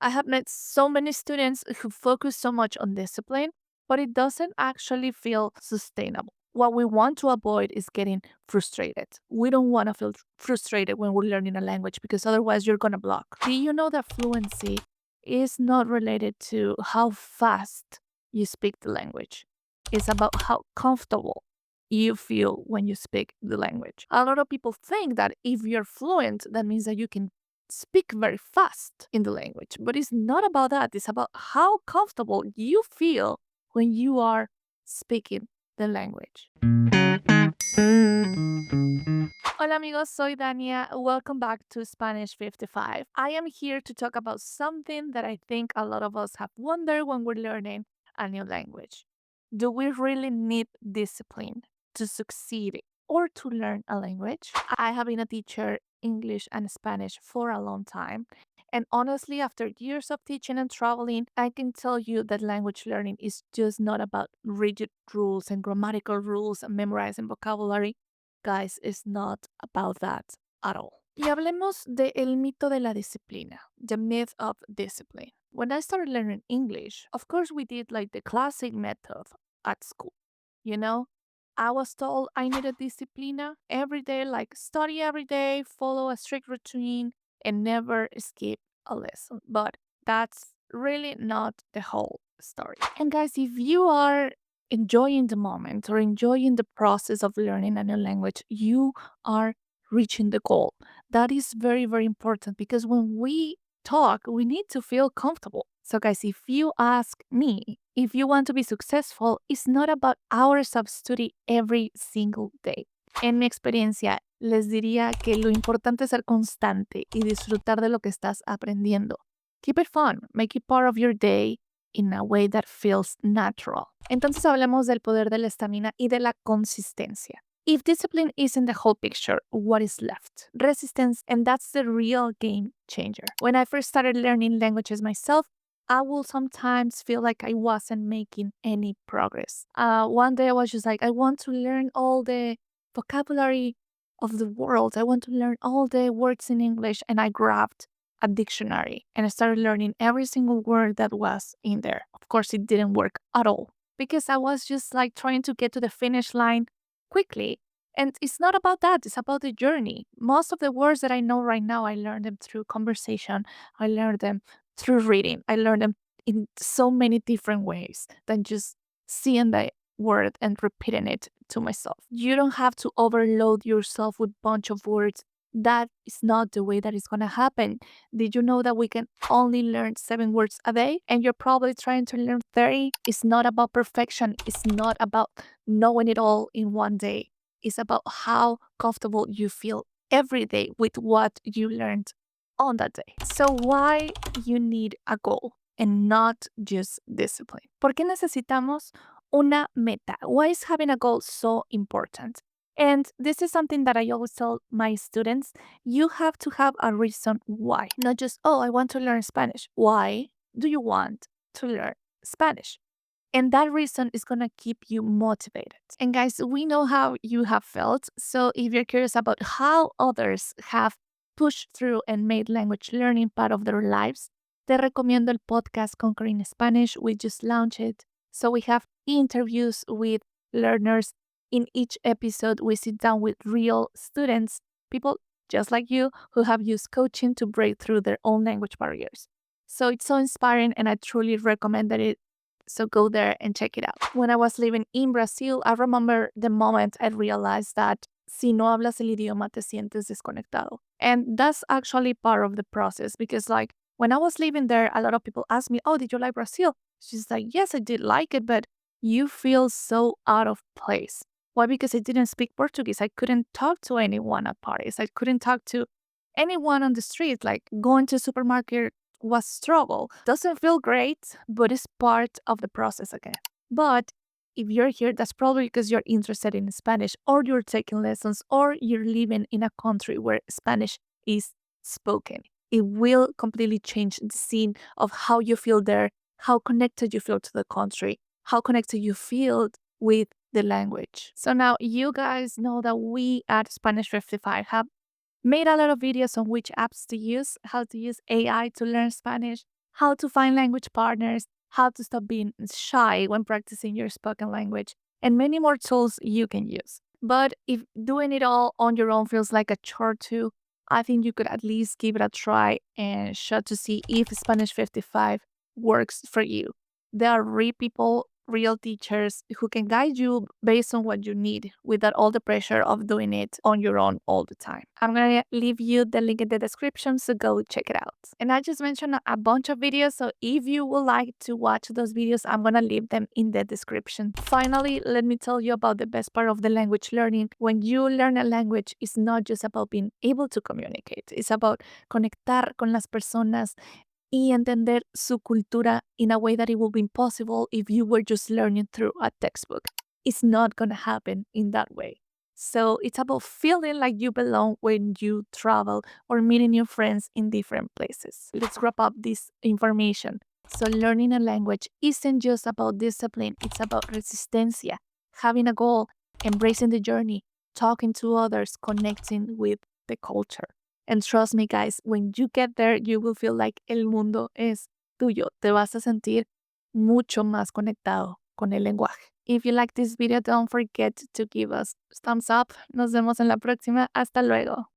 I have met so many students who focus so much on discipline, but it doesn't actually feel sustainable. What we want to avoid is getting frustrated. We don't want to feel frustrated when we're learning a language because otherwise you're going to block. Do you know that fluency is not related to how fast you speak the language? It's about how comfortable you feel when you speak the language. A lot of people think that if you're fluent, that means that you can speak very fast in the language. But it's not about that. It's about how comfortable you feel when you are speaking the language. Hola amigos, soy Dania. Welcome back to Spanish 55. I am here to talk about something that I think a lot of us have wondered when we're learning a new language. Do we really need discipline to succeed or to learn a language? I have been a teacher English and Spanish for a long time. And honestly, after years of teaching and traveling, I can tell you that language learning is just not about rigid rules and grammatical rules and memorizing vocabulary. Guys, it's not about that at all. Y hablemos del mito de la disciplina, the myth of discipline. When I started learning English, of course, we did like the classic method at school. You know, I was told I needed disciplina every day, like study every day, follow a strict routine, and never skip a lesson. But that's really not the whole story. And guys, if you are enjoying the moment or enjoying the process of learning a new language, you are reaching the goal. That is very, very important because when we talk, we need to feel comfortable. So, guys, if you ask me, if you want to be successful, it's not about hours of study every single day. En mi experiencia, les diría que lo importante es ser constante y disfrutar de lo que estás aprendiendo. Keep it fun, make it part of your day in a way that feels natural. Entonces hablemos del poder de la estamina y de la consistencia. If discipline isn't the whole picture, what is left? Resistance, and that's the real game changer. When I first started learning languages myself, I will sometimes feel like I wasn't making any progress. One day I was just like, I want to learn all the vocabulary of the world. I want to learn all the words in English. And I grabbed a dictionary and I started learning every single word that was in there. Of course, it didn't work at all because I was just like trying to get to the finish line quickly. And it's not about that, it's about the journey. Most of the words that I know right now, I learned them through conversation, I learned them through reading, I learned them in so many different ways than just seeing the word and repeating it to myself. You don't have to overload yourself with a bunch of words. That is not the way that is going to happen. Did you know that we can only learn 7 words a day and you're probably trying to learn 30? It's not about perfection. It's not about knowing it all in one day. It's about how comfortable you feel every day with what you learned on that day. So why you need a goal and not just discipline? ¿Por qué necesitamos una meta? Why is having a goal so important? And this is something that I always tell my students. You have to have a reason why, not just, oh, I want to learn Spanish. Why do you want to learn Spanish? And that reason is going to keep you motivated. And guys, we know how you have felt. So if you're curious about how others have pushed through and made language learning part of their lives, te recomiendo el podcast Conquering Spanish. We just launched it. So we have interviews with learners. In each episode, we sit down with real students, people just like you who have used coaching to break through their own language barriers. So it's so inspiring and I truly recommend it. So go there and check it out. When I was living in Brazil, I remember the moment I realized that si no hablas el idioma, te sientes desconectado. And that's actually part of the process because like when I was living there, a lot of people asked me, oh, did you like Brazil? She's like, yes, I did like it, but you feel so out of place. Why? Because I didn't speak Portuguese. I couldn't talk to anyone at parties. I couldn't talk to anyone on the street. Like going to supermarket was struggle. Doesn't feel great, but it's part of the process again. But if you're here, that's probably because you're interested in Spanish or you're taking lessons or you're living in a country where Spanish is spoken. It will completely change the scene of how you feel there, how connected you feel to the country, how connected you feel with the language. So now you guys know that we at Spanish 55 have made a lot of videos on which apps to use, how to use AI to learn Spanish, how to find language partners, how to stop being shy when practicing your spoken language, and many more tools you can use. But if doing it all on your own feels like a chore too, I think you could at least give it a try and shot to see if Spanish 55 works for you. There are real people, real teachers who can guide you based on what you need without all the pressure of doing it on your own all the time. I'm going to leave you the link in the description, so go check it out. And I just mentioned a bunch of videos, so if you would like to watch those videos, I'm going to leave them in the description. Finally, let me tell you about the best part of the language learning. When you learn a language, it's not just about being able to communicate, it's about conectar con las personas y entender su cultura in a way that it would be impossible if you were just learning through a textbook. It's not going to happen in that way. So it's about feeling like you belong when you travel or meeting new friends in different places. Let's wrap up this information. So learning a language isn't just about discipline, it's about resistencia, having a goal, embracing the journey, talking to others, connecting with the culture. And trust me, guys, when you get there, you will feel like el mundo es tuyo. Te vas a sentir mucho más conectado con el lenguaje. If you like this video, don't forget to give us thumbs up. Nos vemos en la próxima. Hasta luego.